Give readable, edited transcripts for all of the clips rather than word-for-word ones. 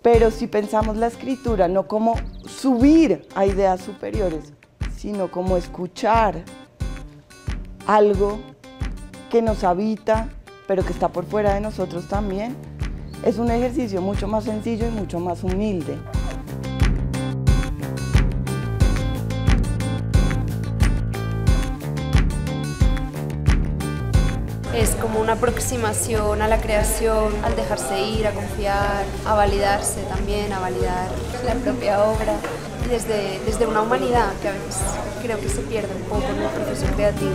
Pero si pensamos la escritura no como subir a ideas superiores, sino como escuchar algo que nos habita, pero que está por fuera de nosotros también, es un ejercicio mucho más sencillo y mucho más humilde. Es como una aproximación a la creación, al dejarse ir, a confiar, a validarse también, a validar la propia obra, y desde una humanidad que a veces creo que se pierde un poco en el proceso creativo.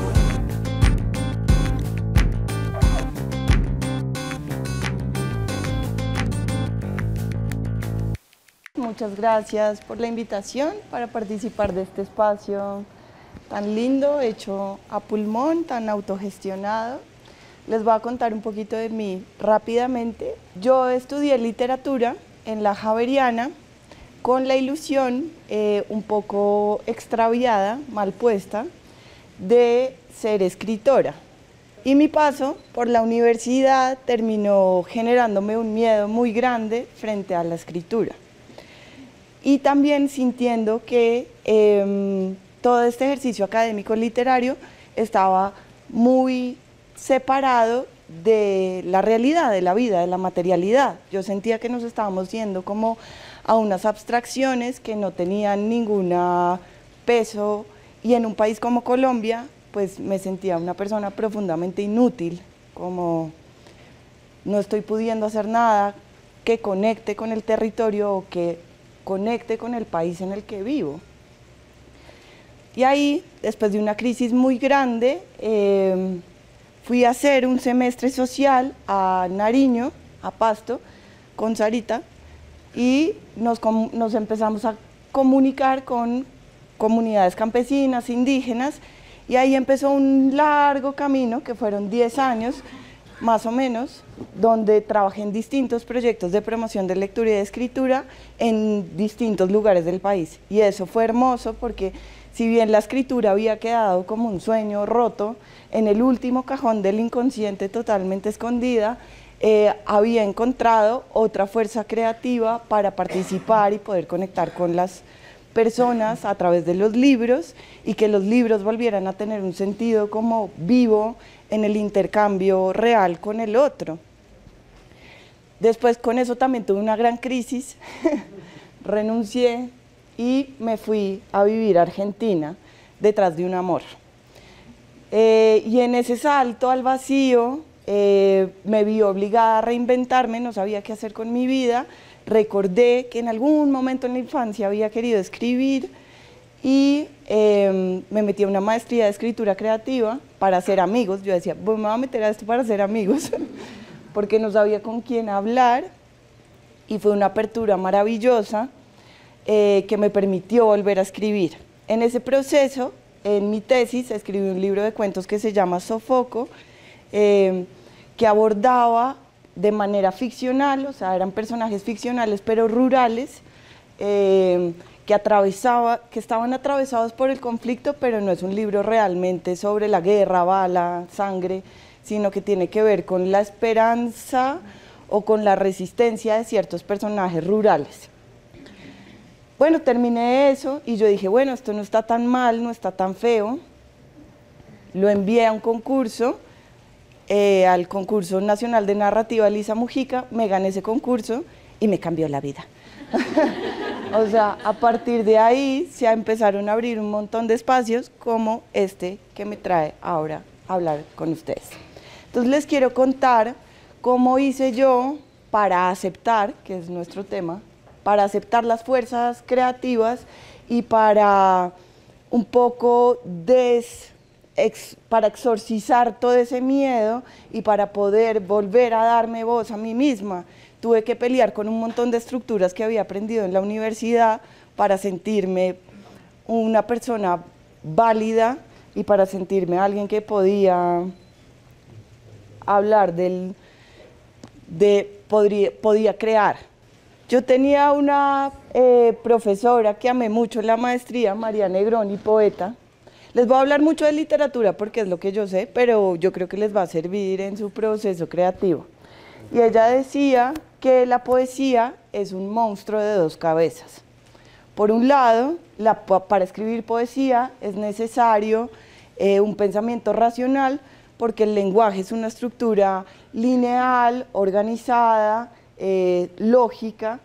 Muchas gracias por la invitación para participar de este espacio tan lindo, hecho a pulmón, tan autogestionado. Les voy a contar un poquito de mí rápidamente. Yo estudié literatura en la Javeriana con la ilusión un poco extraviada, mal puesta, de ser escritora. Y mi paso por la universidad terminó generándome un miedo muy grande frente a la escritura. Y también sintiendo que todo este ejercicio académico literario estaba muy separado de la realidad, de la vida, de la materialidad. Yo sentía que nos estábamos yendo como a unas abstracciones que no tenían ningún peso, y en un país como Colombia, pues me sentía una persona profundamente inútil, como no estoy pudiendo hacer nada que conecte con el territorio o que conecte con el país en el que vivo. Y ahí, después de una crisis muy grande, fui a hacer un semestre social a Nariño, a Pasto, con Sarita, y nos empezamos a comunicar con comunidades campesinas, indígenas, y ahí empezó un largo camino, que fueron 10 años, más o menos, donde trabajé en distintos proyectos de promoción de lectura y de escritura en distintos lugares del país. Y eso fue hermoso porque, si bien la escritura había quedado como un sueño roto, en el último cajón del inconsciente, totalmente escondida, había encontrado otra fuerza creativa para participar y poder conectar con las personas a través de los libros, y que los libros volvieran a tener un sentido como vivo en el intercambio real con el otro. Después, con eso también tuve una gran crisis, renuncié y me fui a vivir a Argentina detrás de un amor. Y en ese salto al vacío me vi obligada a reinventarme, no sabía qué hacer con mi vida. Recordé que en algún momento en la infancia había querido escribir y me metí a una maestría de escritura creativa para hacer amigos. Yo decía, pues me voy a meter a esto para hacer amigos, porque no sabía con quién hablar, y fue una apertura maravillosa que me permitió volver a escribir. En ese proceso, en mi tesis, escribí un libro de cuentos que se llama Sofoco, que abordaba de manera ficcional, o sea, eran personajes ficcionales pero rurales, que estaban atravesados por el conflicto, pero no es un libro realmente sobre la guerra, bala, sangre, sino que tiene que ver con la esperanza o con la resistencia de ciertos personajes rurales. Bueno, terminé eso y yo dije, bueno, esto no está tan mal, no está tan feo. Lo envié a un concurso, al concurso nacional de narrativa Elisa Mujica, me gané ese concurso y me cambió la vida. O sea, a partir de ahí se empezaron a abrir un montón de espacios como este que me trae ahora a hablar con ustedes. Entonces les quiero contar cómo hice yo para aceptar, que es nuestro tema, para aceptar las fuerzas creativas y para un poco para exorcizar todo ese miedo y para poder volver a darme voz a mí misma. Tuve que pelear con un montón de estructuras que había aprendido en la universidad para sentirme una persona válida y para sentirme alguien que podía hablar podía crear. Yo tenía una profesora que amé mucho en la maestría, María Negroni, poeta. Les voy a hablar mucho de literatura porque es lo que yo sé, pero yo creo que les va a servir en su proceso creativo. y ella decía que la poesía es un monstruo de dos cabezas. Por un lado, para escribir poesía es necesario un pensamiento racional, porque el lenguaje es una estructura lineal, organizada, lógica,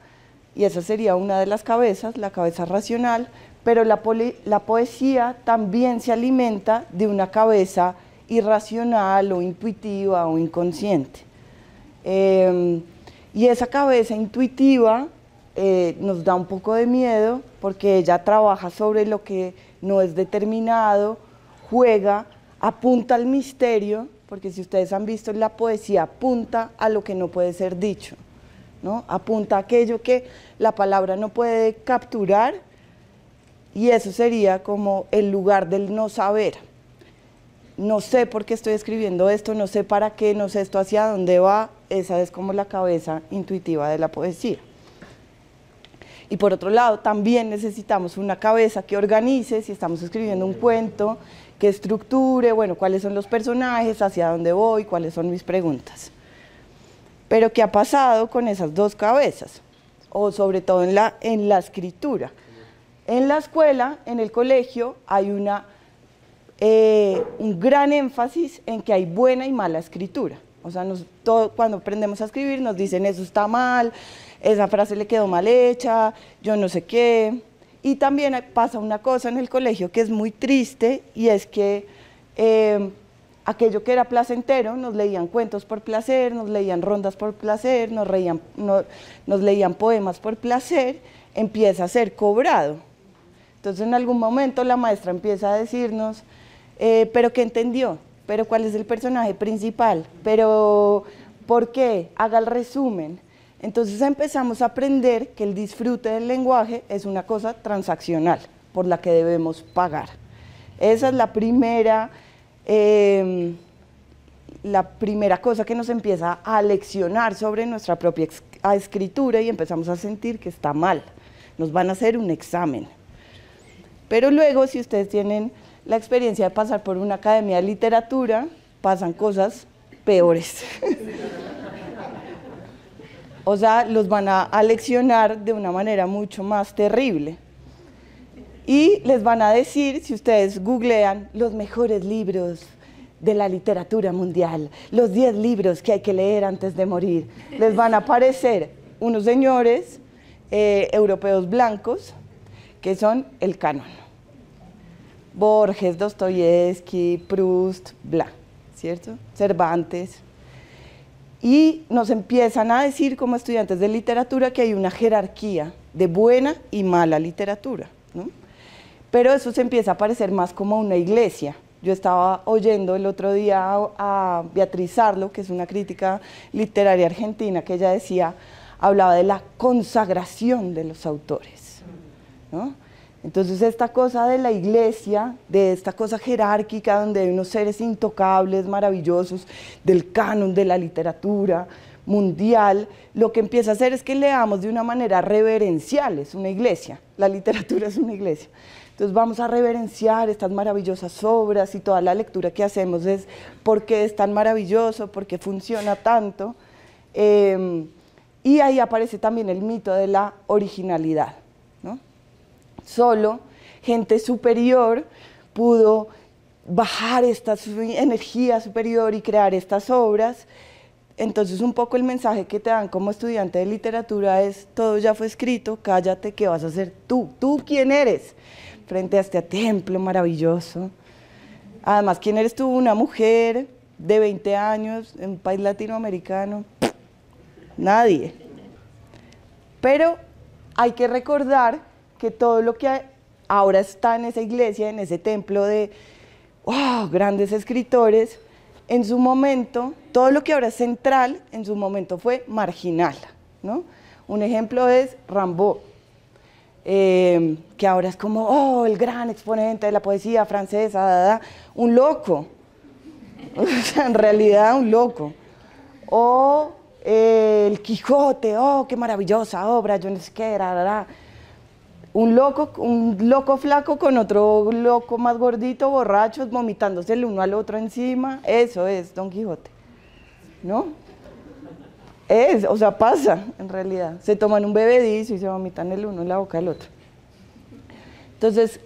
y esa sería una de las cabezas, la cabeza racional, pero la poesía también se alimenta de una cabeza irracional o intuitiva o inconsciente. Y esa cabeza intuitiva nos da un poco de miedo porque ella trabaja sobre lo que no es determinado, juega, apunta al misterio, porque si ustedes han visto la poesía apunta a lo que no puede ser dicho, ¿no? Apunta a aquello que la palabra no puede capturar, y eso sería como el lugar del no saber. No sé por qué estoy escribiendo esto, no sé para qué, no sé esto hacia dónde va. Esa es como la cabeza intuitiva de la poesía. Y por otro lado, también necesitamos una cabeza que organice, si estamos escribiendo un cuento, que estructure, bueno, cuáles son los personajes, hacia dónde voy, cuáles son mis preguntas. Pero ¿qué ha pasado con esas dos cabezas? O sobre todo en la escritura. En la escuela, en el colegio, hay un gran énfasis en que hay buena y mala escritura. O sea, cuando aprendemos a escribir nos dicen eso está mal, esa frase le quedó mal hecha, yo no sé qué. Y también pasa una cosa en el colegio que es muy triste, y es que aquello que era placentero, nos leían cuentos por placer, nos leían rondas por placer, nos leían poemas por placer, empieza a ser cobrado. Entonces en algún momento la maestra empieza a decirnos, ¿pero qué entendió? ¿Pero cuál es el personaje principal? ¿Pero por qué? Haga el resumen. Entonces empezamos a aprender que el disfrute del lenguaje es una cosa transaccional, por la que debemos pagar. Esa es la primera cosa que nos empieza a leccionar sobre nuestra propia escritura, y empezamos a sentir que está mal. Nos van a hacer un examen. Pero luego, si ustedes tienen la experiencia de pasar por una academia de literatura, pasan cosas peores. O sea, los van a leccionar de una manera mucho más terrible. Y les van a decir, si ustedes googlean los mejores libros de la literatura mundial, los 10 libros que hay que leer antes de morir, les van a aparecer unos señores europeos blancos que son el canon. Borges, Dostoyevsky, Proust, bla, ¿cierto? Cervantes. Y nos empiezan a decir como estudiantes de literatura que hay una jerarquía de buena y mala literatura, ¿no? Pero eso se empieza a parecer más como una iglesia. Yo estaba oyendo el otro día a Beatriz Arlo, que es una crítica literaria argentina, que ella hablaba de la consagración de los autores, ¿no? Entonces esta cosa de la iglesia, de esta cosa jerárquica donde hay unos seres intocables, maravillosos, del canon de la literatura mundial, lo que empieza a hacer es que leamos de una manera reverencial. Es una iglesia, la literatura es una iglesia. Entonces vamos a reverenciar estas maravillosas obras, y toda la lectura que hacemos es por qué es tan maravilloso, por qué funciona tanto. Y ahí aparece también el mito de la originalidad, ¿no? Solo gente superior pudo bajar esta energía superior y crear estas obras. Entonces un poco el mensaje que te dan como estudiante de literatura es: todo ya fue escrito, cállate, ¿qué vas a hacer tú? ¿Tú quién eres? Frente a este templo maravilloso. Además, ¿quién eres tú? Una mujer de 20 años en un país latinoamericano. Nadie. Pero hay que recordar que todo lo que ahora está en esa iglesia, en ese templo de grandes escritores, en su momento, todo lo que ahora es central, en su momento fue marginal, ¿no? Un ejemplo es Rimbaud, que ahora es como, el gran exponente de la poesía francesa, un loco, o sea, en realidad un loco. O el Quijote, qué maravillosa obra, yo no sé qué, un loco flaco con otro loco más gordito, borrachos, vomitándose el uno al otro encima. Eso es Don Quijote, ¿no? O sea, pasa en realidad. Se toman un bebedizo y se vomitan el uno en la boca del otro. Entonces,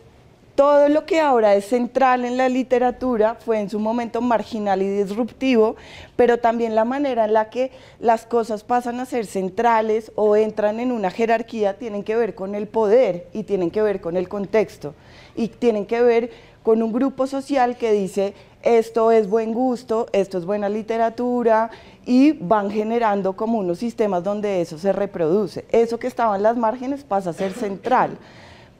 todo lo que ahora es central en la literatura fue en su momento marginal y disruptivo, pero también la manera en la que las cosas pasan a ser centrales o entran en una jerarquía tienen que ver con el poder y tienen que ver con el contexto y tienen que ver con un grupo social que dice esto es buen gusto, esto es buena literatura, y van generando como unos sistemas donde eso se reproduce. Eso que estaba en las márgenes pasa a ser central.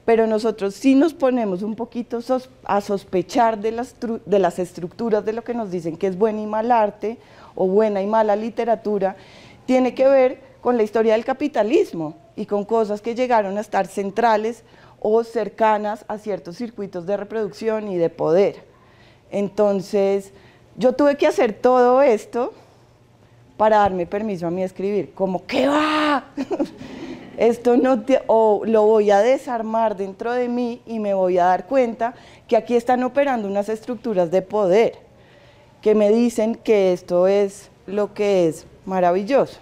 Pero nosotros sí nos ponemos un poquito a sospechar de las estructuras de lo que nos dicen que es buen y mal arte o buena y mala literatura, tiene que ver con la historia del capitalismo y con cosas que llegaron a estar centrales o cercanas a ciertos circuitos de reproducción y de poder. Entonces, yo tuve que hacer todo esto para darme permiso a mí escribir, como, ¿qué va? Esto no o lo voy a desarmar dentro de mí y me voy a dar cuenta que aquí están operando unas estructuras de poder que me dicen que esto es lo que es maravilloso.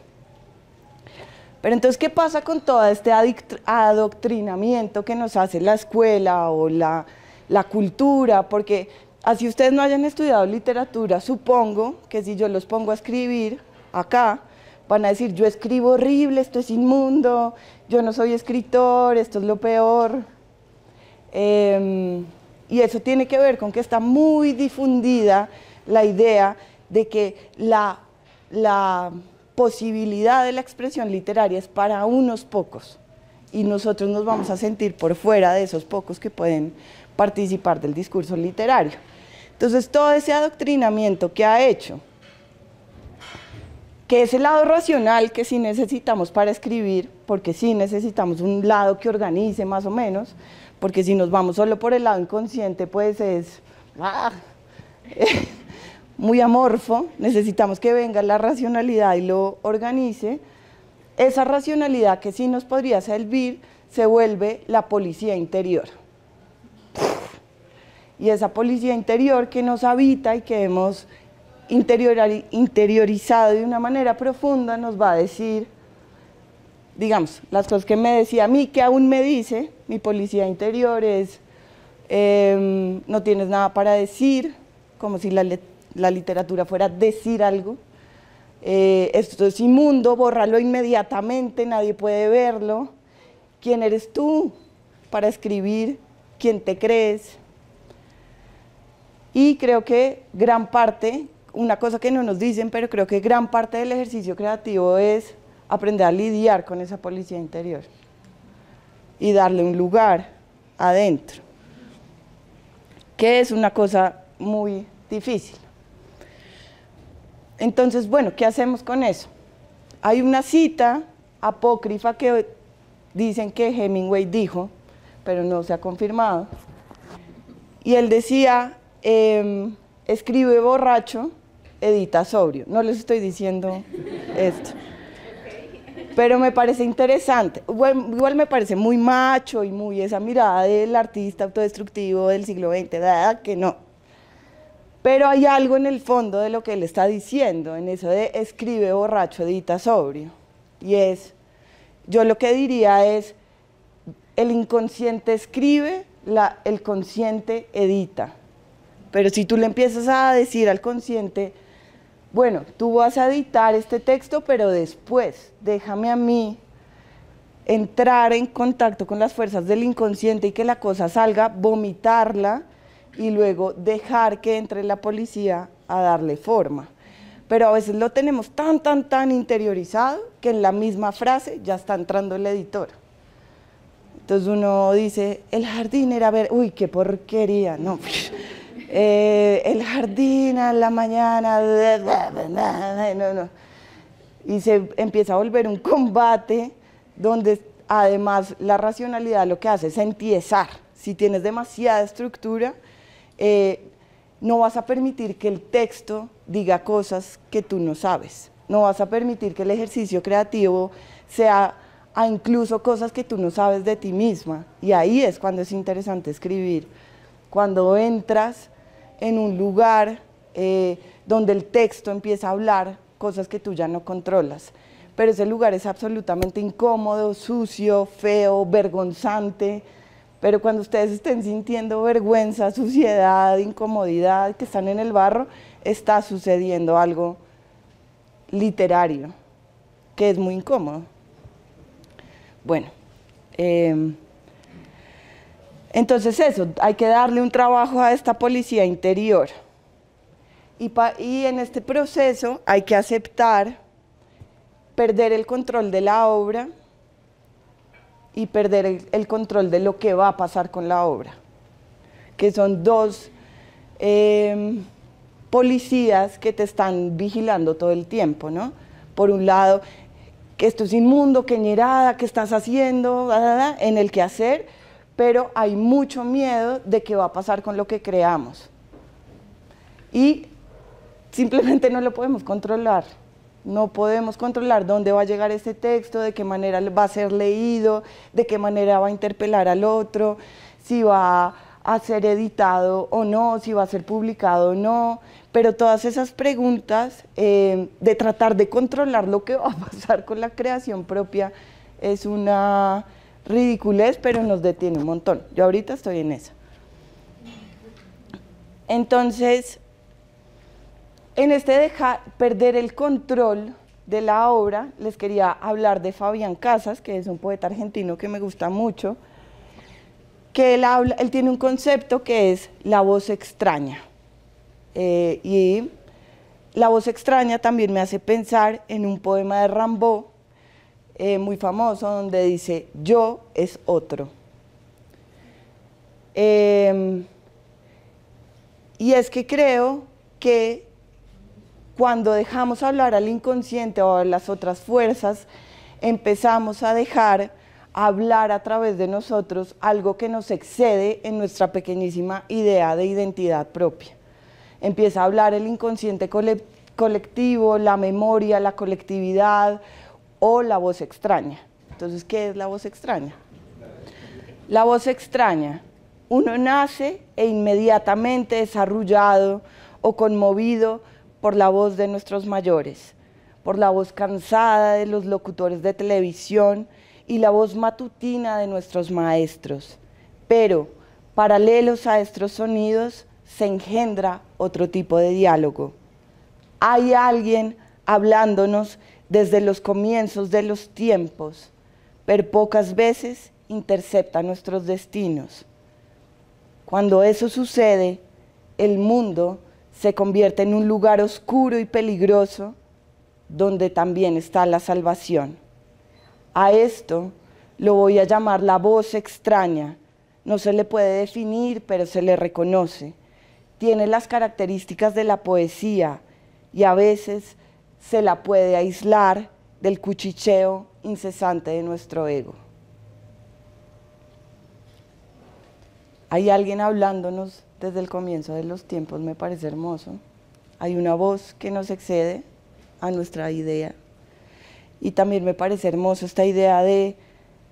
Pero entonces, ¿qué pasa con todo este adoctrinamiento que nos hace la escuela o la cultura? Porque así ustedes no hayan estudiado literatura, supongo que si yo los pongo a escribir acá, van a decir, yo escribo horrible, esto es inmundo, yo no soy escritor, esto es lo peor. Y eso tiene que ver con que está muy difundida la idea de que la posibilidad de la expresión literaria es para unos pocos y nosotros nos vamos a sentir por fuera de esos pocos que pueden participar del discurso literario. Entonces, todo ese adoctrinamiento que ha hecho, que es el lado racional que sí necesitamos para escribir, porque sí necesitamos un lado que organice más o menos, porque si nos vamos solo por el lado inconsciente, pues es muy amorfo, necesitamos que venga la racionalidad y lo organice. Esa racionalidad que sí nos podría servir se vuelve la policía interior. Y esa policía interior que nos habita y que hemos interiorizado de una manera profunda nos va a decir, digamos, las cosas que me decía a mí, que aún me dice, mi policía interior es, no tienes nada para decir, como si la literatura fuera decir algo, esto es inmundo, bórralo inmediatamente, nadie puede verlo, ¿quién eres tú para escribir? ¿Quién te crees? Y creo que gran parte, una cosa que no nos dicen, pero creo que gran parte del ejercicio creativo es aprender a lidiar con esa policía interior y darle un lugar adentro, que es una cosa muy difícil. Entonces, bueno, ¿qué hacemos con eso? Hay una cita apócrifa que dicen que Hemingway dijo, pero no se ha confirmado, y él decía, escribe borracho, edita sobrio. No les estoy diciendo esto, pero me parece interesante. Igual me parece muy macho y muy esa mirada del artista autodestructivo del siglo XX, que no. Pero hay algo en el fondo de lo que él está diciendo, en eso de escribe borracho, edita sobrio. Y es, yo lo que diría es, el inconsciente escribe, el consciente edita. Pero si tú le empiezas a decir al consciente, bueno, tú vas a editar este texto, pero después déjame a mí entrar en contacto con las fuerzas del inconsciente y que la cosa salga, vomitarla y luego dejar que entre la policía a darle forma. Pero a veces lo tenemos tan interiorizado que en la misma frase ya está entrando el editor. Entonces uno dice, el jardín era ver, uy, qué porquería, no. El jardín a la mañana, no. Y se empieza a volver un combate donde además la racionalidad lo que hace es entiesar. Si tienes demasiada estructura, no vas a permitir que el texto diga cosas que tú no sabes. No vas a permitir que el ejercicio creativo sea a incluso cosas que tú no sabes de ti misma. Y ahí es cuando es interesante escribir, cuando entras en un lugar donde el texto empieza a hablar cosas que tú ya no controlas. pero ese lugar es absolutamente incómodo, sucio, feo, vergonzante. Pero cuando ustedes estén sintiendo vergüenza, suciedad, incomodidad, que están en el barro, está sucediendo algo literario, que es muy incómodo. Bueno, entonces eso, hay que darle un trabajo a esta policía interior. Y en este proceso hay que aceptar perder el control de la obra y perder el control de lo que va a pasar con la obra, que son dos policías que te están vigilando todo el tiempo, ¿no? Por un lado, que esto es inmundo, que ñerada, que estás haciendo, en el quehacer, pero hay mucho miedo de qué va a pasar con lo que creamos. Y simplemente no lo podemos controlar. No podemos controlar dónde va a llegar este texto, de qué manera va a ser leído, de qué manera va a interpelar al otro, si va a ser editado o no, si va a ser publicado o no. Pero todas esas preguntas de tratar de controlar lo que va a pasar con la creación propia es una ridiculez, pero nos detiene un montón. Yo ahorita estoy en esa. Entonces, en este perder el control de la obra, les quería hablar de Fabián Casas, que es un poeta argentino que me gusta mucho, que él tiene un concepto que es la voz extraña. Y la voz extraña también me hace pensar en un poema de Rimbaud, muy famoso, donde dice, yo es otro. Y es que creo que cuando dejamos hablar al inconsciente o a las otras fuerzas, empezamos a dejar hablar a través de nosotros algo que nos excede en nuestra pequeñísima idea de identidad propia. Empieza a hablar el inconsciente colectivo, la memoria, la colectividad o la voz extraña. Entonces, ¿qué es la voz extraña? La voz extraña, uno nace e inmediatamente es arrullado o conmovido por la voz de nuestros mayores, por la voz cansada de los locutores de televisión y la voz matutina de nuestros maestros. Pero, paralelos a estos sonidos, se engendra otro tipo de diálogo. Hay alguien hablándonos desde los comienzos de los tiempos, pero pocas veces intercepta nuestros destinos. Cuando eso sucede, el mundo se convierte en un lugar oscuro y peligroso, donde también está la salvación. A esto lo voy a llamar la voz extraña. No se le puede definir, pero se le reconoce. Tiene las características de la poesía y a veces se la puede aislar del cuchicheo incesante de nuestro ego. Hay alguien hablándonos desde el comienzo de los tiempos, me parece hermoso. Hay una voz que nos excede a nuestra idea. Y también me parece hermoso esta idea de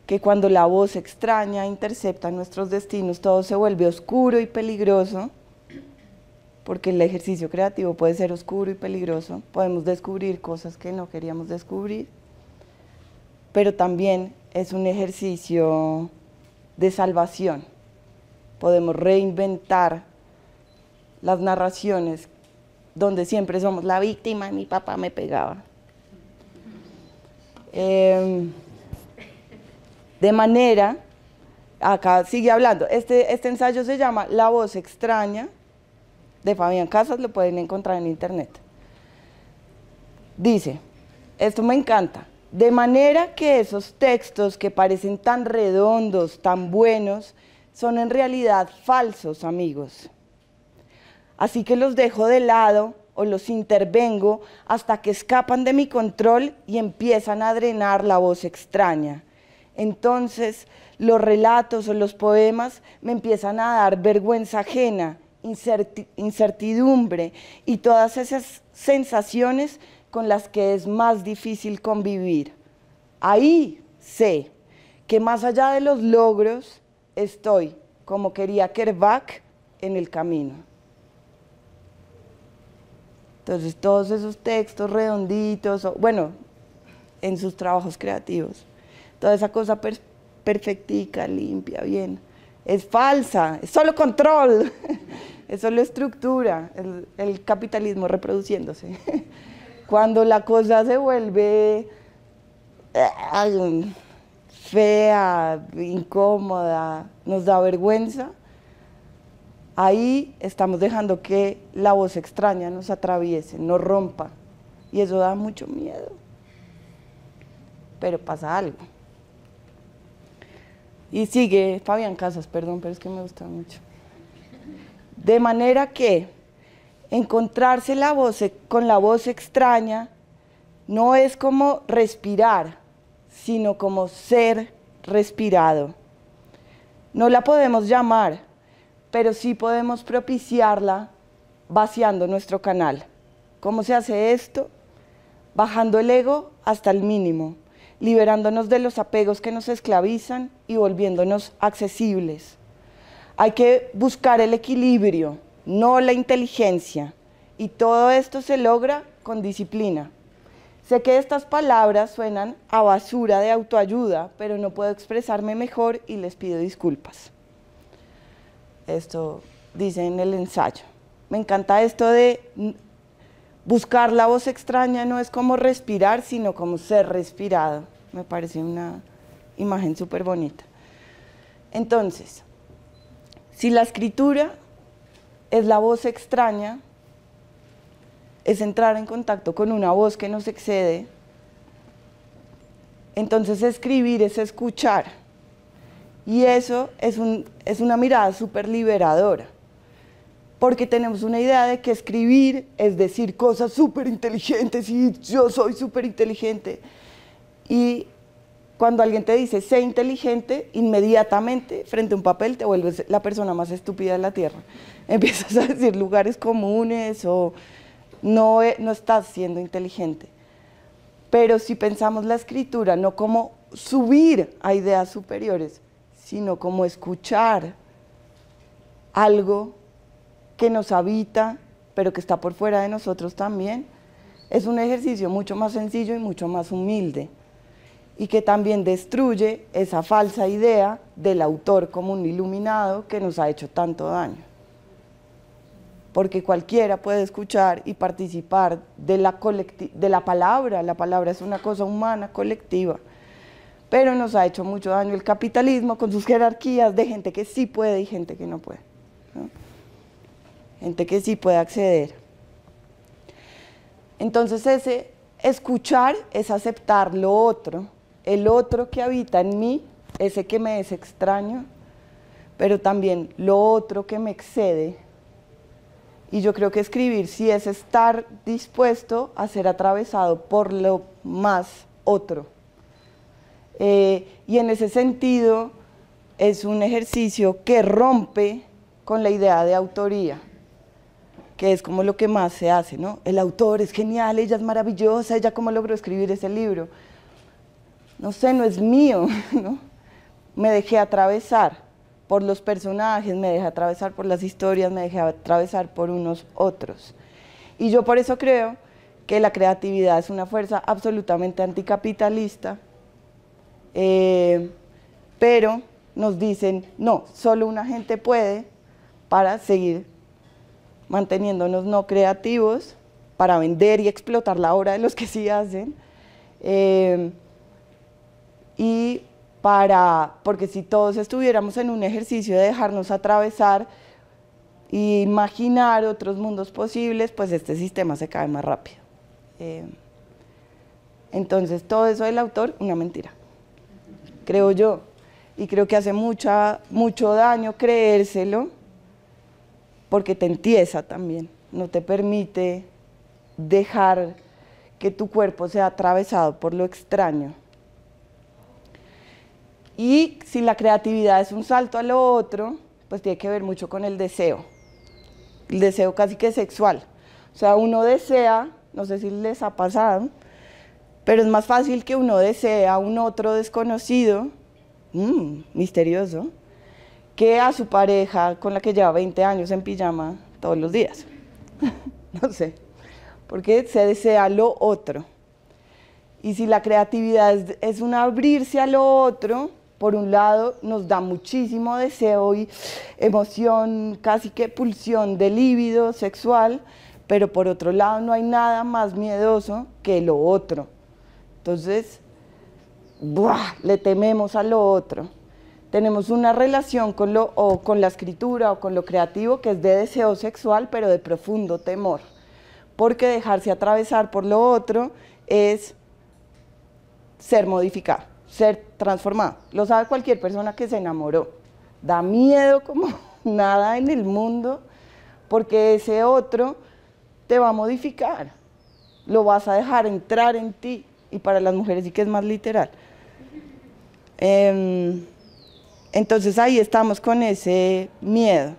que cuando la voz extraña intercepta nuestros destinos, todo se vuelve oscuro y peligroso, porque el ejercicio creativo puede ser oscuro y peligroso. Podemos descubrir cosas que no queríamos descubrir, pero también es un ejercicio de salvación. Podemos reinventar las narraciones donde siempre somos la víctima, mi papá me pegaba. De manera, acá sigue hablando, este ensayo se llama La voz extraña, de Fabián Casas, lo pueden encontrar en internet. Dice, esto me encanta, de manera que esos textos que parecen tan redondos, tan buenos, son en realidad falsos, amigos. Así que los dejo de lado o los intervengo hasta que escapan de mi control y empiezan a drenar la voz extraña. Entonces, los relatos o los poemas me empiezan a dar vergüenza ajena, incertidumbre y todas esas sensaciones con las que es más difícil convivir. Ahí sé que más allá de los logros, estoy, como quería Kerouac, en el camino. Entonces, todos esos textos redonditos, bueno, en sus trabajos creativos. Toda esa cosa perfectica, limpia, bien, es falsa, es solo control, es solo estructura, el capitalismo reproduciéndose. Cuando la cosa se vuelve fea, incómoda, nos da vergüenza, ahí estamos dejando que la voz extraña nos atraviese, nos rompa, y eso da mucho miedo. Pero pasa algo. Y sigue Fabián Casas, perdón, pero es que me gusta mucho. De manera que encontrarse con la voz extraña no es como respirar, sino como ser respirado. No la podemos llamar, pero sí podemos propiciarla vaciando nuestro canal. ¿Cómo se hace esto? Bajando el ego hasta el mínimo, liberándonos de los apegos que nos esclavizan y volviéndonos accesibles. Hay que buscar el equilibrio, no la inteligencia, y todo esto se logra con disciplina. Sé que estas palabras suenan a basura de autoayuda, pero no puedo expresarme mejor y les pido disculpas. Esto dice en el ensayo. Me encanta esto de buscar la voz extraña, no es como respirar, sino como ser respirado. Me parece una imagen súper bonita. Entonces, si la escritura es la voz extraña, es entrar en contacto con una voz que nos excede, entonces escribir es escuchar. Y eso es una mirada súper liberadora, porque tenemos una idea de que escribir es decir cosas súper inteligentes y yo soy súper inteligente. Y cuando alguien te dice sé inteligente, inmediatamente frente a un papel te vuelves la persona más estúpida de la tierra. Empiezas a decir lugares comunes o no estás siendo inteligente. Pero si pensamos la escritura no como subir a ideas superiores, sino como escuchar algo que nos habita, pero que está por fuera de nosotros también, es un ejercicio mucho más sencillo y mucho más humilde, y que también destruye esa falsa idea del autor como un iluminado que nos ha hecho tanto daño. Porque cualquiera puede escuchar y participar de la palabra. La palabra es una cosa humana, colectiva, pero nos ha hecho mucho daño el capitalismo con sus jerarquías de gente que sí puede y gente que no puede, ¿no? Gente que sí puede acceder. Entonces ese escuchar es aceptar lo otro, el otro que habita en mí, ese que me es extraño, pero también lo otro que me excede. Y yo creo que escribir sí es estar dispuesto a ser atravesado por lo más otro. Y en ese sentido es un ejercicio que rompe con la idea de autoría, que es como lo que más se hace, ¿no? El autor es genial, ella es maravillosa, ella cómo logró escribir ese libro. No sé, no es mío, ¿no? Me dejé atravesar por los personajes, me dejé atravesar por las historias, me dejé atravesar por unos otros. Y yo por eso creo que la creatividad es una fuerza absolutamente anticapitalista, pero nos dicen, no, solo una gente puede, para seguir manteniéndonos no creativos, para vender y explotar la obra de los que sí hacen, porque si todos estuviéramos en un ejercicio de dejarnos atravesar e imaginar otros mundos posibles, pues este sistema se cae más rápido. Entonces todo eso del autor, una mentira, creo yo, y creo que hace mucho daño creérselo, porque te entiesa también, no te permite dejar que tu cuerpo sea atravesado por lo extraño. Y si la creatividad es un salto a lo otro, pues tiene que ver mucho con el deseo casi que sexual. O sea, uno desea, no sé si les ha pasado, pero es más fácil que uno desee a un otro desconocido, misterioso, que a su pareja con la que lleva 20 años en pijama todos los días. No sé, porque se desea lo otro. Y si la creatividad es un abrirse a lo otro, por un lado nos da muchísimo deseo y emoción, casi que pulsión de líbido sexual, pero por otro lado no hay nada más miedoso que lo otro. Entonces, ¡buah!, le tememos a lo otro. Tenemos una relación con la escritura o con lo creativo que es de deseo sexual, pero de profundo temor, porque dejarse atravesar por lo otro es ser modificado, ser transformado. Lo sabe cualquier persona que se enamoró. Da miedo como nada en el mundo, porque ese otro te va a modificar, lo vas a dejar entrar en ti, y para las mujeres sí que es más literal. Entonces ahí estamos con ese miedo.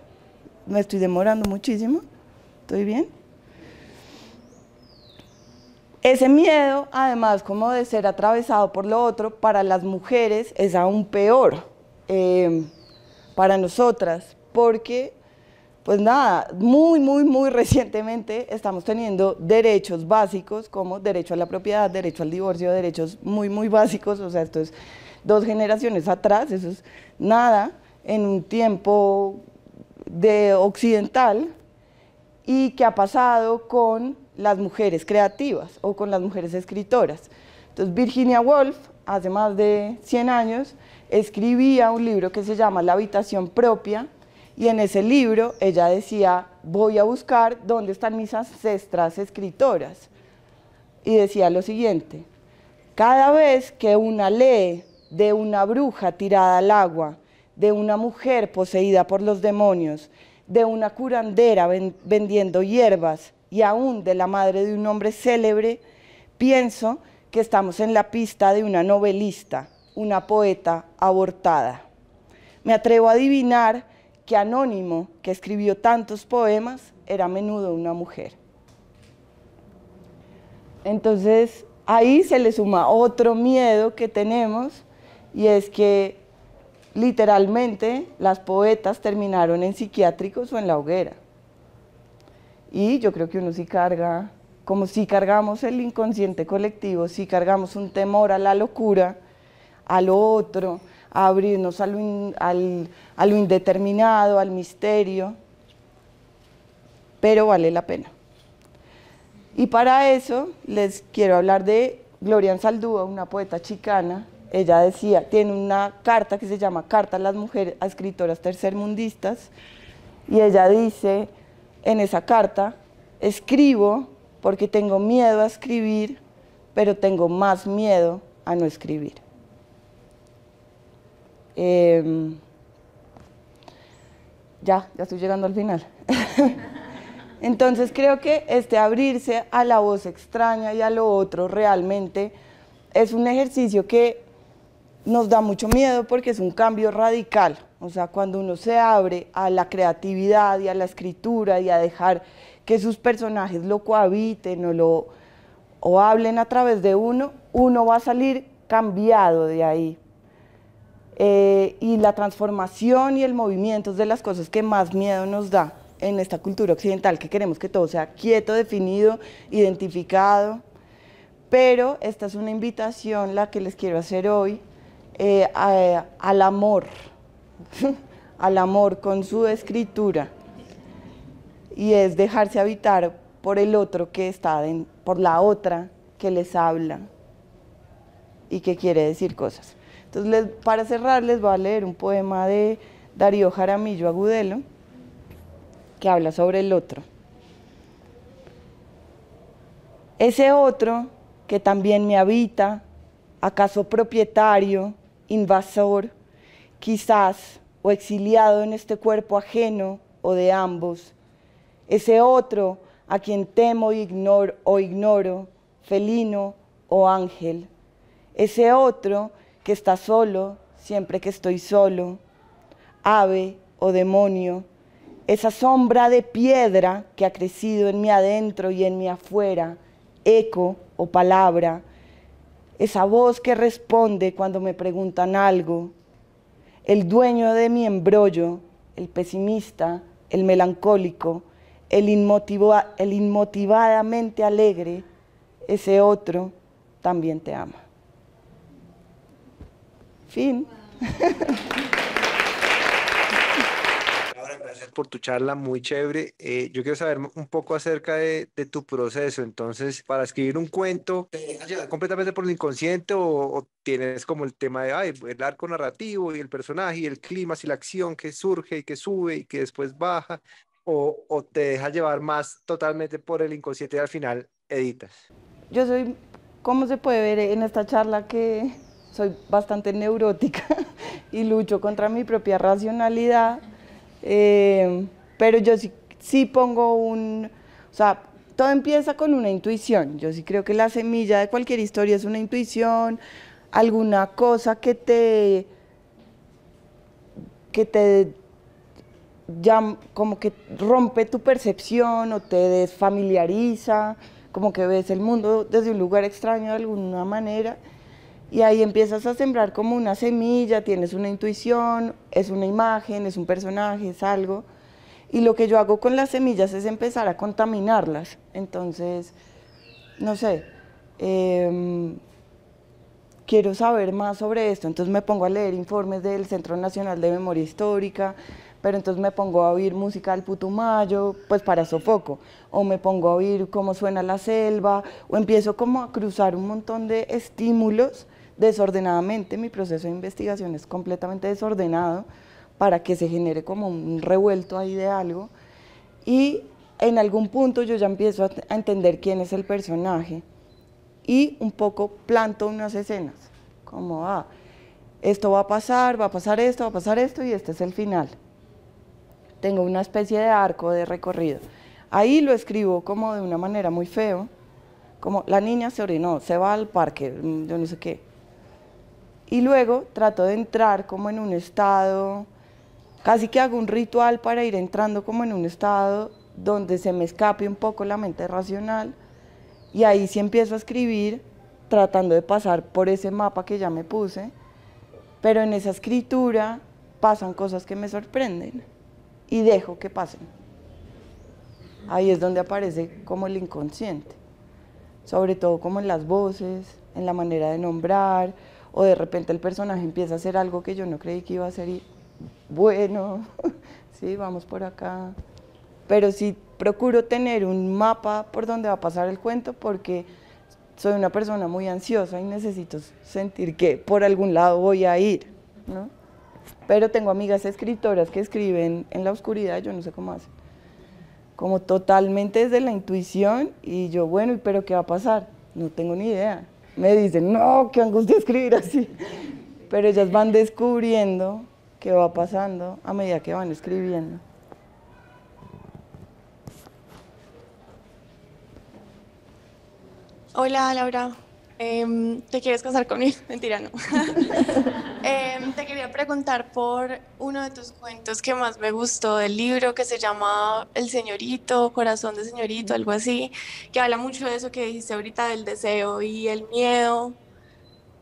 Me estoy demorando muchísimo, ¿estoy bien? Ese miedo, además, como de ser atravesado por lo otro, para las mujeres es aún peor, para nosotras, porque, pues nada, muy recientemente estamos teniendo derechos básicos como derecho a la propiedad, derecho al divorcio, derechos muy básicos, o sea, esto es 2 generaciones atrás, eso es nada en un tiempo occidental. ¿Y qué ha pasado con las mujeres creativas o con las mujeres escritoras? Entonces Virginia Woolf, hace más de 100 años, escribía un libro que se llama La habitación propia, y en ese libro ella decía, voy a buscar dónde están mis ancestras escritoras. Y decía lo siguiente: cada vez que una lee de una bruja tirada al agua, de una mujer poseída por los demonios, de una curandera vendiendo hierbas y aún de la madre de un hombre célebre, pienso que estamos en la pista de una novelista, una poeta abortada. Me atrevo a adivinar que Anónimo, que escribió tantos poemas, era a menudo una mujer. Entonces, ahí se le suma otro miedo que tenemos, y es que literalmente las poetas terminaron en psiquiátricos o en la hoguera. Y yo creo que uno sí carga, como si cargamos el inconsciente colectivo, si cargamos un temor a la locura, a lo otro, a abrirnos a lo indeterminado, al misterio, pero vale la pena. Y para eso les quiero hablar de Gloria Anzaldúa, una poeta chicana. Ella decía, tiene una carta que se llama Carta a las mujeres, a escritoras tercermundistas, y ella dice en esa carta: escribo porque tengo miedo a escribir, pero tengo más miedo a no escribir. Ya estoy llegando al final. Entonces creo que abrirse a la voz extraña y a lo otro realmente es un ejercicio que nos da mucho miedo, porque es un cambio radical. O sea, cuando uno se abre a la creatividad y a la escritura y a dejar que sus personajes lo cohabiten o hablen a través de uno va a salir cambiado de ahí. Y la transformación y el movimiento es de las cosas que más miedo nos da en esta cultura occidental, que queremos que todo sea quieto, definido, identificado. Pero esta es una invitación la que les quiero hacer hoy, al amor, al amor con su escritura, y es dejarse habitar por el otro que está, por la otra que les habla y que quiere decir cosas. Entonces, para cerrar, les voy a leer un poema de Darío Jaramillo Agudelo, que habla sobre el otro. Ese otro que también me habita, acaso propietario, invasor, quizás, o exiliado en este cuerpo ajeno, o de ambos. Ese otro a quien temo o ignoro, felino o ángel. Ese otro que está solo siempre que estoy solo, ave o demonio. Esa sombra de piedra que ha crecido en mi adentro y en mi afuera, eco o palabra. Esa voz que responde cuando me preguntan algo. El dueño de mi embrollo, el pesimista, el melancólico, el inmotivadamente alegre. Ese otro también te ama. Fin. Gracias por tu charla, muy chévere. Yo quiero saber un poco acerca de tu proceso. Entonces, para escribir un cuento, ¿te dejas llevar completamente por el inconsciente o tienes como el tema de el arco narrativo y el personaje y el clima y la acción que surge y que sube y que después baja? ¿O te dejas llevar más totalmente por el inconsciente y al final editas? Yo soy, como se puede ver en esta charla, que soy bastante neurótica y lucho contra mi propia racionalidad. Pero yo sí pongo o sea, todo empieza con una intuición. Yo sí creo que la semilla de cualquier historia es una intuición, alguna cosa que te ya como que rompe tu percepción o te desfamiliariza, como que ves el mundo desde un lugar extraño de alguna manera. Y ahí empiezas a sembrar como una semilla, tienes una intuición, es una imagen, es un personaje, es algo. Y lo que yo hago con las semillas es empezar a contaminarlas. Entonces, no sé, quiero saber más sobre esto, entonces me pongo a leer informes del Centro Nacional de Memoria Histórica, pero entonces me pongo a oír música del Putumayo, pues para sofoco, o me pongo a oír cómo suena la selva, o empiezo como a cruzar un montón de estímulos desordenadamente. Mi proceso de investigación es completamente desordenado para que se genere como un revuelto ahí de algo, y en algún punto yo ya empiezo a entender quién es el personaje, y un poco planto unas escenas, como, esto va a pasar esto, va a pasar esto, y este es el final. Tengo una especie de arco de recorrido. Ahí lo escribo como de una manera muy feo, como la niña se orinó, se va al parque, yo no sé qué. Y luego trato de entrar como en un estado, casi que hago un ritual para ir entrando como en un estado donde se me escape un poco la mente racional, y ahí sí empiezo a escribir tratando de pasar por ese mapa que ya me puse, pero en esa escritura pasan cosas que me sorprenden y dejo que pasen. Ahí es donde aparece como el inconsciente, sobre todo como en las voces, en la manera de nombrar, o de repente el personaje empieza a hacer algo que yo no creí que iba a hacer y bueno, sí, vamos por acá. Pero sí procuro tener un mapa por donde va a pasar el cuento, porque soy una persona muy ansiosa y necesito sentir que por algún lado voy a ir, ¿no? Pero tengo amigas escritoras que escriben en la oscuridad, yo no sé cómo hacen, como totalmente desde la intuición, y yo, bueno, ¿pero qué va a pasar? No tengo ni idea. Me dicen, no, qué angustia escribir así. Pero ellas van descubriendo qué va pasando a medida que van escribiendo. Hola, Laura. ¿Te quieres casar conmigo? Mentira, no. Te quería preguntar por uno de tus cuentos que más me gustó del libro, que se llama El Señorito, Corazón de Señorito, algo así, que habla mucho de eso que dijiste ahorita del deseo y el miedo,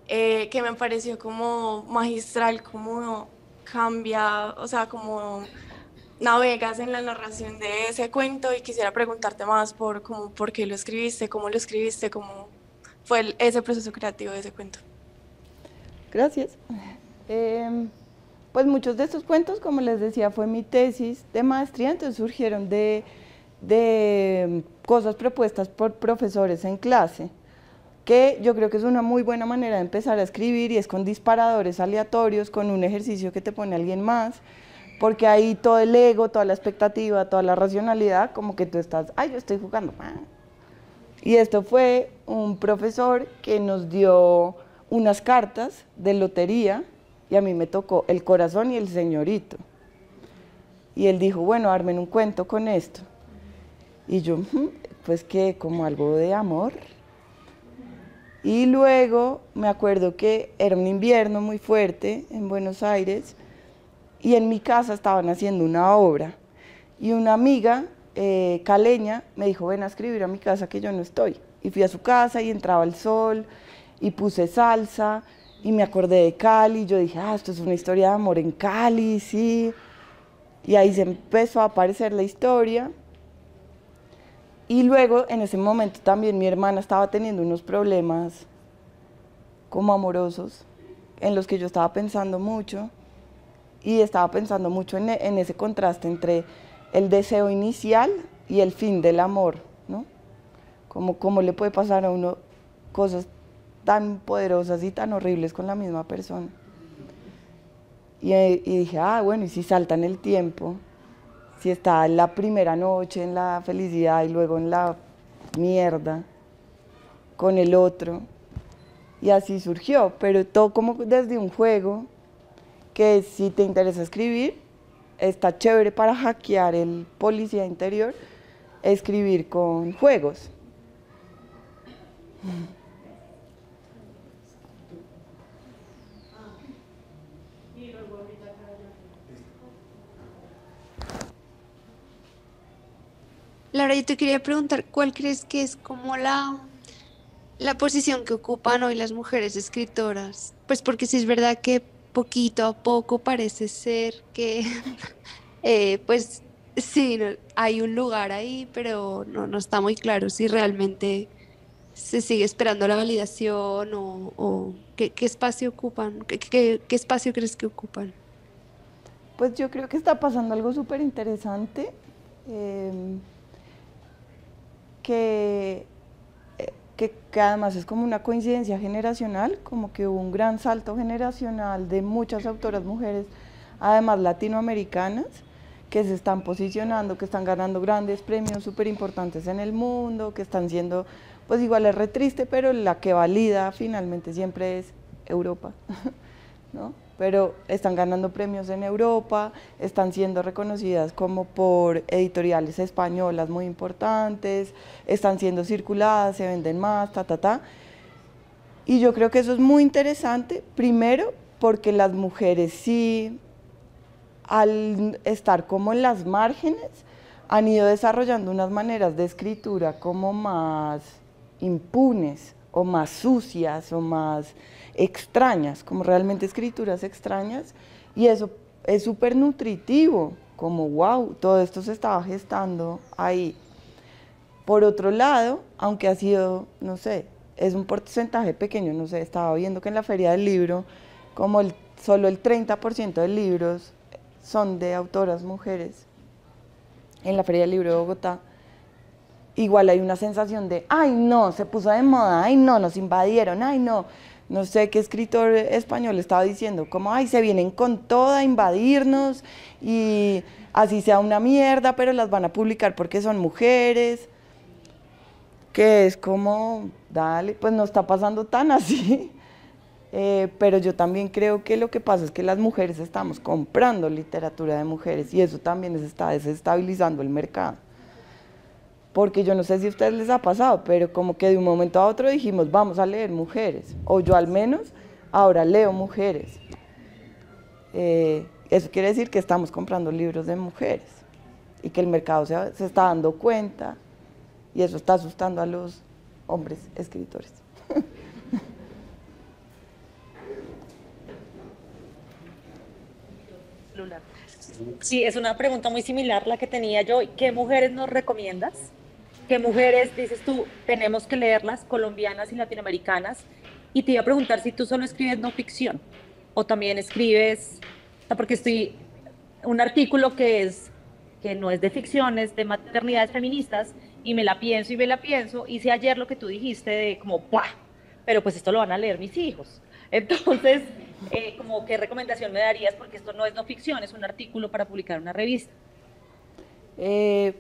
que me pareció como magistral, como cambia, o sea, como navegas en la narración de ese cuento, y quisiera preguntarte más por cómo, por qué lo escribiste, cómo fue ese proceso creativo de ese cuento. Gracias. Pues muchos de estos cuentos, como les decía, fue mi tesis de maestría, entonces surgieron de cosas propuestas por profesores en clase, que yo creo que es una muy buena manera de empezar a escribir, y es con disparadores aleatorios, con un ejercicio que te pone alguien más, porque ahí todo el ego, toda la expectativa, toda la racionalidad, como que tú estás, ay, yo estoy jugando. Y esto fue un profesor que nos dio unas cartas de lotería, y a mí me tocó el corazón y el señorito. Y él dijo, bueno, armen un cuento con esto. Y yo, pues que como algo de amor. Y luego me acuerdo que era un invierno muy fuerte en Buenos Aires, y en mi casa estaban haciendo una obra, y una amiga caleña me dijo, ven a escribir a mi casa que yo no estoy. Y fui a su casa y entraba el sol, y puse salsa, y me acordé de Cali, y yo dije, esto es una historia de amor en Cali, sí. Y ahí se empezó a aparecer la historia. Y luego, en ese momento también mi hermana estaba teniendo unos problemas como amorosos, en los que yo estaba pensando mucho, y estaba pensando mucho en ese contraste entre el deseo inicial y el fin del amor, ¿no? Cómo le puede pasar a uno cosas tan poderosas y tan horribles con la misma persona. Y dije, bueno, y si salta en el tiempo, si está en la primera noche, en la felicidad y luego en la mierda, con el otro. Y así surgió, pero todo como desde un juego, que si te interesa escribir, está chévere para hackear el policía interior, escribir con juegos. Laura, yo te quería preguntar, ¿cuál crees que es como la posición que ocupan hoy las mujeres escritoras? Pues porque sí es verdad que poquito a poco parece ser que, pues sí, hay un lugar ahí, pero no está muy claro si realmente se sigue esperando la validación o qué espacio ocupan, qué espacio crees que ocupan. Pues yo creo que está pasando algo súper interesante, que además es como una coincidencia generacional, como que hubo un gran salto generacional de muchas autoras mujeres, además latinoamericanas, que se están posicionando, que están ganando grandes premios súper importantes en el mundo, que están siendo, pues igual es re triste, pero la que valida finalmente siempre es Europa, ¿no? Pero están ganando premios en Europa, están siendo reconocidas como por editoriales españolas muy importantes, están siendo circuladas, se venden más, Y yo creo que eso es muy interesante, primero porque las mujeres sí, al estar como en las márgenes, han ido desarrollando unas maneras de escritura como más impunes, o más sucias, o más extrañas, como realmente escrituras extrañas, y eso es súper nutritivo, como wow, todo esto se estaba gestando ahí. Por otro lado, aunque ha sido, no sé, es un porcentaje pequeño, no sé, estaba viendo que en la Feria del Libro, como solo el 30% de libros son de autoras mujeres, en la Feria del Libro de Bogotá, igual hay una sensación de, ay no, se puso de moda, ay no, nos invadieron, ay no, no sé qué escritor español estaba diciendo, como, ay, se vienen con toda a invadirnos y así sea una mierda, pero las van a publicar porque son mujeres, que es como, dale, pues no está pasando tan así, pero yo también creo que lo que pasa es que las mujeres estamos comprando literatura de mujeres y eso también está desestabilizando el mercado. Porque yo no sé si a ustedes les ha pasado, pero como que de un momento a otro dijimos, vamos a leer mujeres, o yo al menos ahora leo mujeres. Eso quiere decir que estamos comprando libros de mujeres y que el mercado se está dando cuenta y eso está asustando a los hombres escritores. Sí, es una pregunta muy similar a la que tenía yo. ¿Qué mujeres nos recomiendas? ¿Qué mujeres, dices tú, tenemos que leerlas, colombianas y latinoamericanas? Y te iba a preguntar si tú solo escribes no ficción o también escribes, porque estoy, un artículo que no es de ficción, es de maternidades feministas, y me la pienso y me la pienso, hice ayer lo que tú dijiste de como, ¡buah! Pero pues esto lo van a leer mis hijos. Entonces, como qué recomendación me darías, porque esto no es no ficción, es un artículo para publicar en una revista. He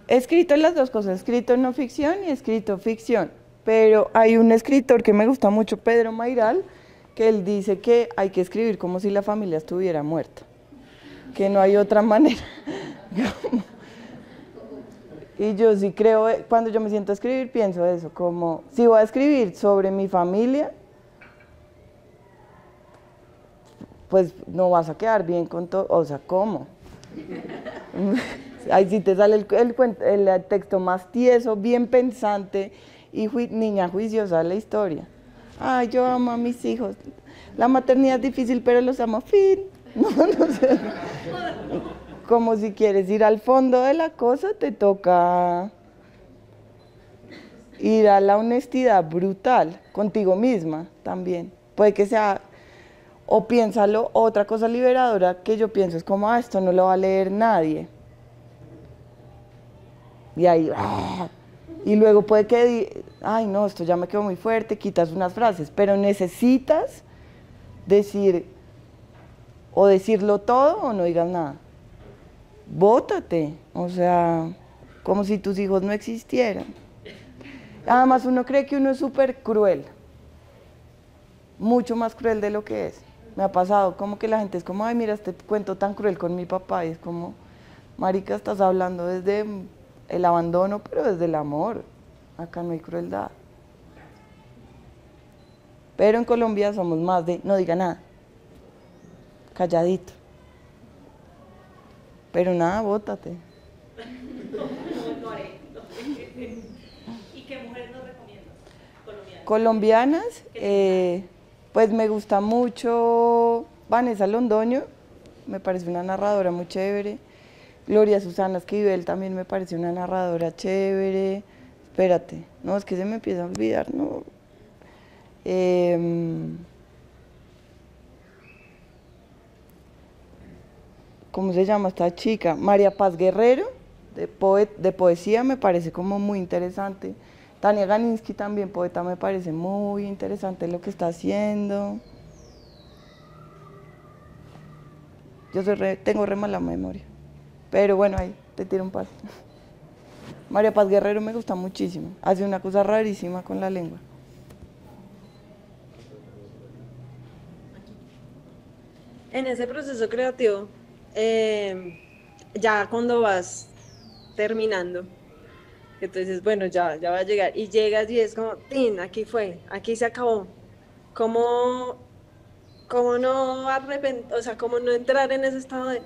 escrito las dos cosas, he escrito no ficción y he escrito ficción, pero hay un escritor que me gusta mucho, Pedro Mairal, que él dice que hay que escribir como si la familia estuviera muerta, que no hay otra manera. Y yo sí creo, cuando yo me siento a escribir, pienso eso, como si voy a escribir sobre mi familia, pues no vas a quedar bien con todo, o sea, ¿cómo? Ahí sí te sale el texto más tieso, bien pensante y niña juiciosa de la historia. Ay, yo amo a mis hijos, la maternidad es difícil, pero los amo, fin. No sé. Como si quieres ir al fondo de la cosa, te toca ir a la honestidad brutal contigo misma también. Puede que sea, o piénsalo, otra cosa liberadora que yo pienso es como, esto no lo va a leer nadie. Y ahí, y luego puede que, ay no, esto ya me quedó muy fuerte, quitas unas frases, pero necesitas decir, o decirlo todo o no digas nada. Bótate, o sea, como si tus hijos no existieran. Además uno cree que uno es súper cruel, mucho más cruel de lo que es. Me ha pasado como que la gente es como, ay mira este cuento tan cruel con mi papá, y es como, marica, estás hablando desde el abandono, pero desde el amor, acá no hay crueldad. Pero en Colombia somos más de, no diga nada, calladito. Pero nada, bótate. ¿Y qué mujeres nos recomiendas? Colombianas, pues me gusta mucho Vanessa Londoño, me parece una narradora muy chévere. Gloria Susana Esquivel también me parece una narradora chévere. Espérate, no, es que se me empieza a olvidar, no. ¿Cómo se llama esta chica? María Paz Guerrero, de poesía, me parece como muy interesante. Tania Ganinsky también, poeta, me parece muy interesante lo que está haciendo. Yo tengo re mala memoria, pero bueno, ahí te tiro un paso. María Paz Guerrero me gusta muchísimo, hace una cosa rarísima con la lengua. En ese proceso creativo, ya cuando vas terminando, que tú dices, bueno, ya va a llegar, y llegas y es como, ¡tin! Aquí fue, aquí se acabó. ¿Cómo no o sea, cómo no entrar en ese estado de,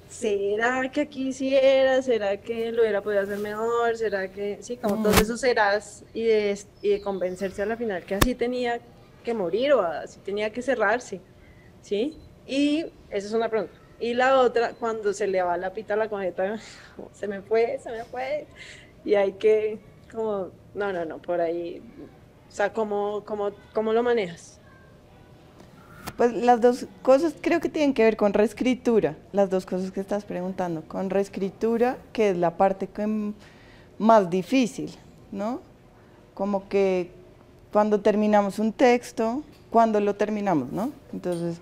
¿será que aquí sí era? ¿Será que lo hubiera podido hacer mejor? ¿Será que, sí, como todos esos serás y de convencerse a la final que así tenía que morir o así tenía que cerrarse, ¿sí? Y esa es una pregunta. Y la otra, cuando se le va la pita a la conjeta, se me fue, y hay que, como, no, por ahí, o sea, ¿cómo lo manejas? Pues las dos cosas creo que tienen que ver con reescritura, las dos cosas que estás preguntando. Con reescritura, que es la parte más difícil, ¿no? Como que cuando terminamos un texto, cuando lo terminamos, ¿no? Entonces,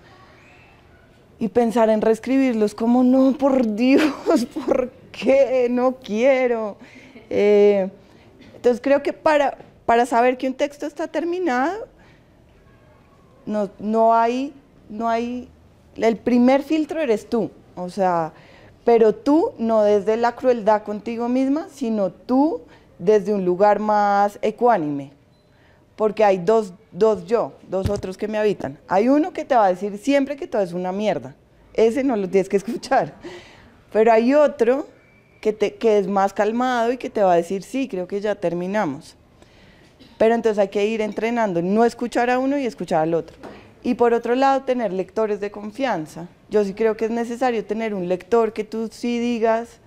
y pensar en reescribirlo es como, no, por Dios, ¿por qué? No quiero. Entonces creo que para saber que un texto está terminado, no hay, el primer filtro eres tú, o sea, pero tú no desde la crueldad contigo misma, sino tú desde un lugar más ecuánime, porque hay dos otros que me habitan. Hay uno que te va a decir siempre que todo es una mierda, ese no lo tienes que escuchar, pero hay otro que es más calmado y que te va a decir, sí, creo que ya terminamos. Pero entonces hay que ir entrenando, no escuchar a uno y escuchar al otro. Y por otro lado, tener lectores de confianza. Yo sí creo que es necesario tener un lector que tú sí digas,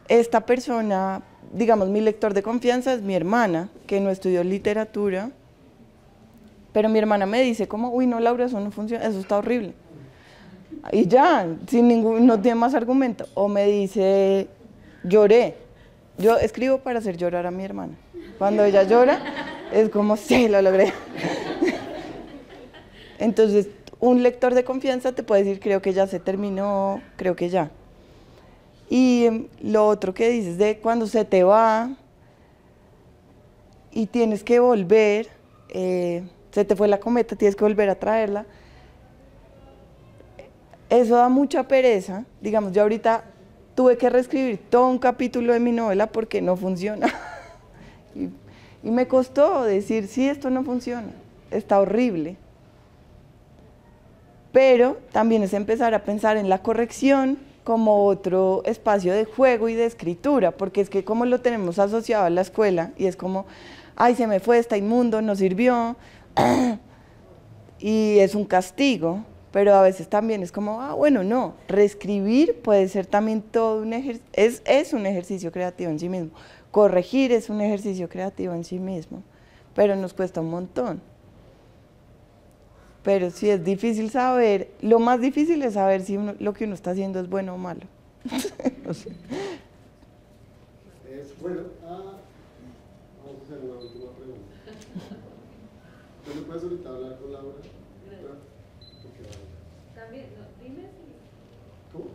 esta persona, digamos, mi lector de confianza es mi hermana, que no estudió literatura, pero mi hermana me dice como, uy, no, Laura, eso no funciona, eso está horrible. Y ya, no tiene más argumento. O me dice, lloré. Yo escribo para hacer llorar a mi hermana. Cuando ella llora, es como, sí, lo logré. Entonces, un lector de confianza te puede decir, creo que ya se terminó, creo que ya. Y lo otro que dices de cuando se te va y tienes que volver, se te fue la cometa, tienes que volver a traerla. Eso da mucha pereza. Digamos, yo ahorita tuve que reescribir todo un capítulo de mi novela porque no funciona. Y me costó decir, sí, esto no funciona, está horrible. Pero también es empezar a pensar en la corrección como otro espacio de juego y de escritura, porque es que como lo tenemos asociado a la escuela, y es como, ay, se me fue, está inmundo, no sirvió, y es un castigo. pero a veces también es como, ah, bueno, no, reescribir puede ser también todo un ejercicio, es un ejercicio creativo en sí mismo, corregir es un ejercicio creativo en sí mismo, pero nos cuesta un montón. Pero sí es difícil saber, lo más difícil es saber si lo que uno está haciendo es bueno o malo. No sé. Bueno, vamos a hacer una última pregunta. ¿No le puedes ahorita hablar con Laura? También, no, dime si. ¿Cómo?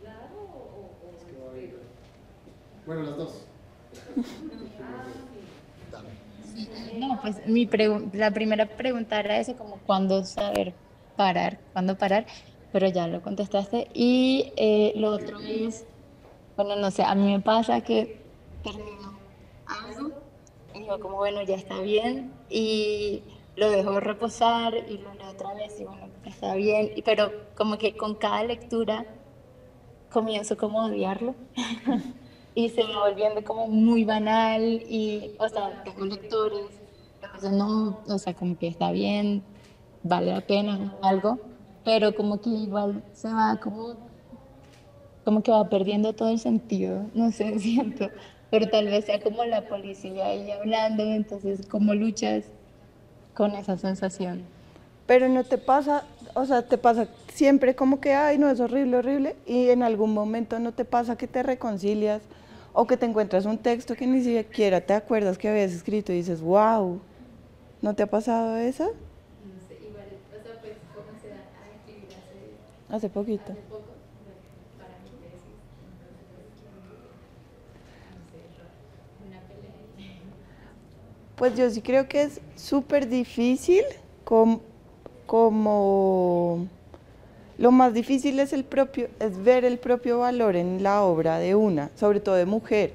¿Claro o Es que va a venir. Bueno, las dos. No, pues la primera pregunta era eso, como cuándo saber parar, cuándo parar, pero ya lo contestaste. Y lo otro es, bueno, no sé, a mí me pasa que termino algo y digo como, bueno, ya está bien, y lo dejo reposar y lo leo otra vez y bueno, está bien, pero como que con cada lectura comienzo como a odiarlo. Y se va volviendo como muy banal y, o sea, tengo lectores, entonces no, o sea, como que está bien, vale la pena algo, pero como que igual se va como que va perdiendo todo el sentido, no sé, siento, pero tal vez sea como la policía ahí hablando, entonces ¿cómo luchas con esa sensación? Pero no te pasa, o sea, te pasa siempre como que, ay, no, es horrible, horrible, y en algún momento no te pasa que te reconcilias o que te encuentras un texto que ni siquiera te acuerdas que habías escrito y dices, wow, ¿no te ha pasado eso? No sé, igual, o sea, pues, ¿cómo se da a escribir Hace poquito. hace poco? Para mi tesis, entonces, no sé, una pelea. Pues yo sí creo que es súper difícil, como lo más difícil es es ver el propio valor en la obra de una, sobre todo de mujer.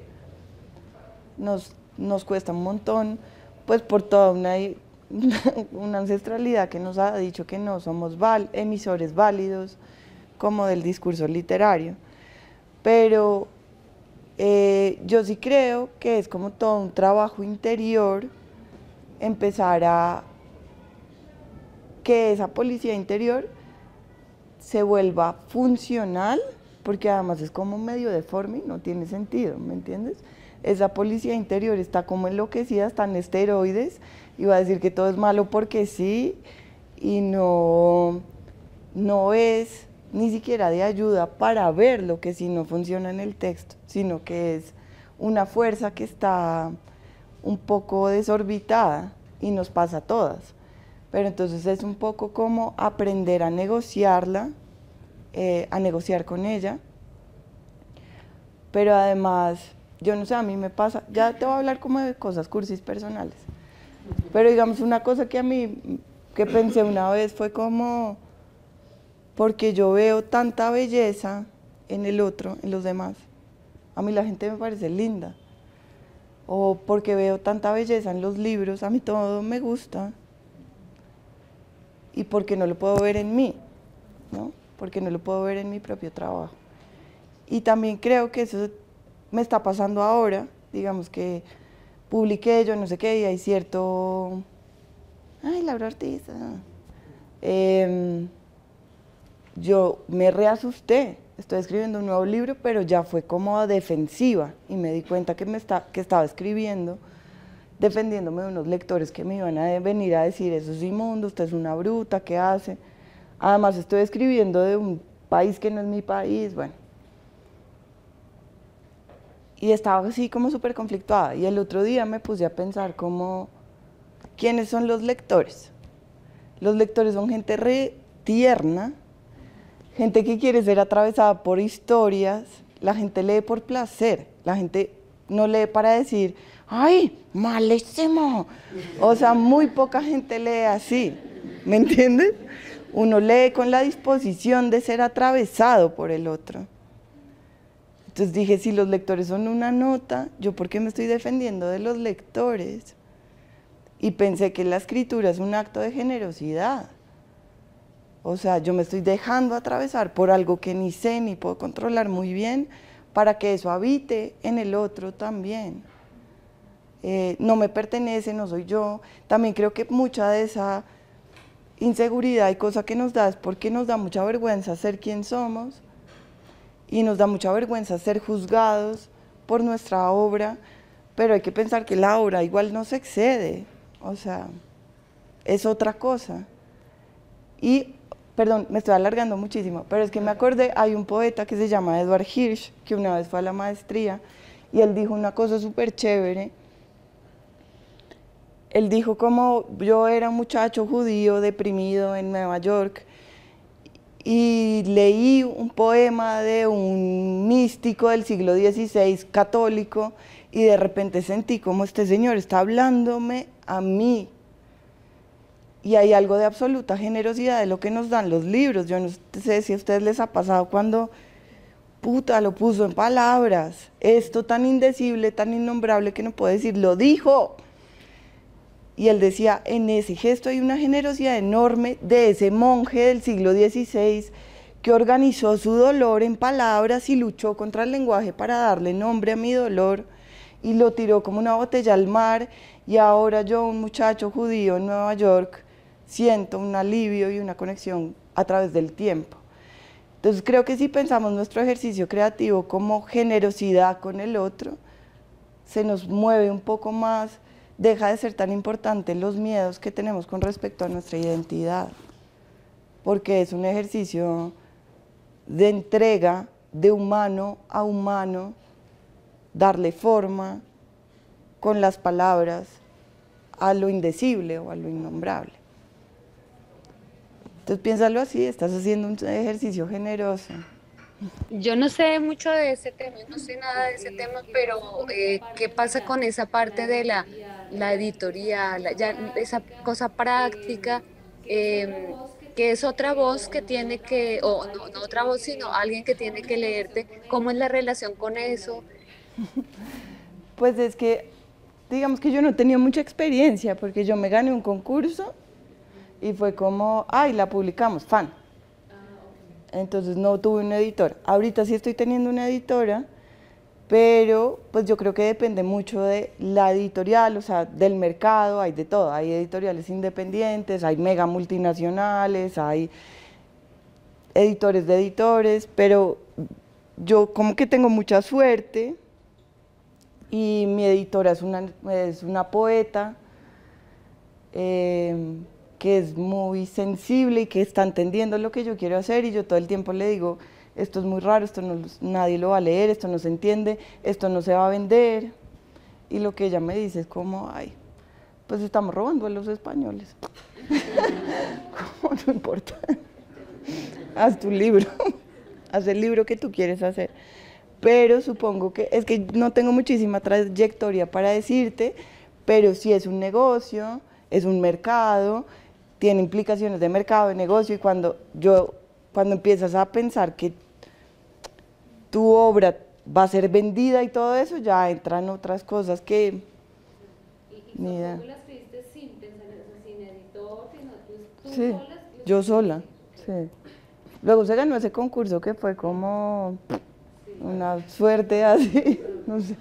Nos cuesta un montón, pues por toda una ancestralidad que nos ha dicho que no somos emisores válidos como del discurso literario. Pero yo sí creo que es como todo un trabajo interior empezar a que esa policía interior se vuelva funcional, porque además es como medio deforme, no tiene sentido, ¿me entiendes? Esa policía interior está como enloquecida, está en esteroides, y va a decir que todo es malo porque sí, y no es ni siquiera de ayuda para ver lo que sí no funciona en el texto, sino que es una fuerza que está un poco desorbitada y nos pasa a todas. Pero entonces es un poco como aprender a negociarla, a negociar con ella, pero además, yo no sé, a mí me pasa, ya te voy a hablar como de cosas cursis personales, pero digamos una cosa que a mí, que pensé una vez fue como, porque yo veo tanta belleza en el otro, en los demás, a mí la gente me parece linda, o porque veo tanta belleza en los libros, a mí todo me gusta, y porque no lo puedo ver en mí, ¿no? Porque no lo puedo ver en mi propio trabajo. Y también creo que eso me está pasando ahora, digamos que publiqué yo no sé qué y hay cierto, ay, Laura Ortiz, yo me reasusté, estoy escribiendo un nuevo libro, pero ya fue como a defensiva y me di cuenta que estaba escribiendo defendiéndome de unos lectores que me iban a venir a decir, eso es inmundo, usted es una bruta, ¿qué hace? Además estoy escribiendo de un país que no es mi país, bueno. Y estaba así como súper conflictuada. Y el otro día me puse a pensar como, ¿quiénes son los lectores? Los lectores son gente re tierna, gente que quiere ser atravesada por historias, la gente lee por placer, la gente no lee para decir, ¡ay, malísimo! O sea, muy poca gente lee así, ¿me entiendes? Uno lee con la disposición de ser atravesado por el otro. Entonces dije, si los lectores son una nota, ¿yo por qué me estoy defendiendo de los lectores? Y pensé que la escritura es un acto de generosidad. O sea, yo me estoy dejando atravesar por algo que ni sé ni puedo controlar muy bien para que eso habite en el otro también. No me pertenece, no soy yo. También creo que mucha de esa inseguridad y cosa que nos da es porque nos da mucha vergüenza ser quien somos y nos da mucha vergüenza ser juzgados por nuestra obra, pero hay que pensar que la obra igual no se excede, o sea, es otra cosa. Y, perdón, me estoy alargando muchísimo, pero es que me acordé, hay un poeta que se llama Edward Hirsch, que una vez fue a la maestría, y él dijo una cosa súper chévere. Él dijo como yo era un muchacho judío deprimido en Nueva York, y leí un poema de un místico del siglo XVI, católico, y de repente sentí como este señor está hablándome a mí. Y hay algo de absoluta generosidad de lo que nos dan los libros. Yo no sé si a ustedes les ha pasado cuando, puta, lo puso en palabras. Esto tan indecible, tan innombrable que no puedo decir, lo dijo. Y él decía, en ese gesto hay una generosidad enorme de ese monje del siglo XVI que organizó su dolor en palabras y luchó contra el lenguaje para darle nombre a mi dolor y lo tiró como una botella al mar, y ahora yo, un muchacho judío en Nueva York, siento un alivio y una conexión a través del tiempo. Entonces creo que si pensamos nuestro ejercicio creativo como generosidad con el otro, se nos mueve un poco más, deja de ser tan importante los miedos que tenemos con respecto a nuestra identidad, porque es un ejercicio de entrega de humano a humano, darle forma con las palabras a lo indecible o a lo innombrable. Entonces piénsalo así, estás haciendo un ejercicio generoso. Yo no sé mucho de ese tema, no sé nada de ese tema, pero ¿qué pasa con esa parte de la editorial, ya esa cosa práctica, que es otra voz que tiene que, o no, no otra voz, sino alguien que tiene que leerte? ¿Cómo es la relación con eso? Pues es que, digamos que yo no tenía mucha experiencia, porque yo me gané un concurso y fue como, ay, la publicamos, fan. Entonces no tuve una editora. Ahorita sí estoy teniendo una editora, pero pues yo creo que depende mucho de la editorial, o sea, del mercado, hay de todo. Hay editoriales independientes, hay mega multinacionales, hay editores de editores, pero yo como que tengo mucha suerte y mi editora es una poeta que es muy sensible y que está entendiendo lo que yo quiero hacer, y yo todo el tiempo le digo, esto es muy raro, esto no, nadie lo va a leer, esto no se entiende, esto no se va a vender, y lo que ella me dice es como, ay, pues estamos robando a los españoles. ¿Cómo? No importa, haz tu libro, haz el libro que tú quieres hacer. Pero supongo que, es que no tengo muchísima trayectoria para decirte, pero sí es un negocio, es un mercado, tiene implicaciones de mercado, de negocio, y cuando empiezas a pensar que tu obra va a ser vendida y todo eso, ya entran otras cosas que... ¿Y tú la escribiste sin pensar, sin editor, sino tú sí, sola? Yo sola, sí. Luego se ganó ese concurso que fue como una suerte así, no sé.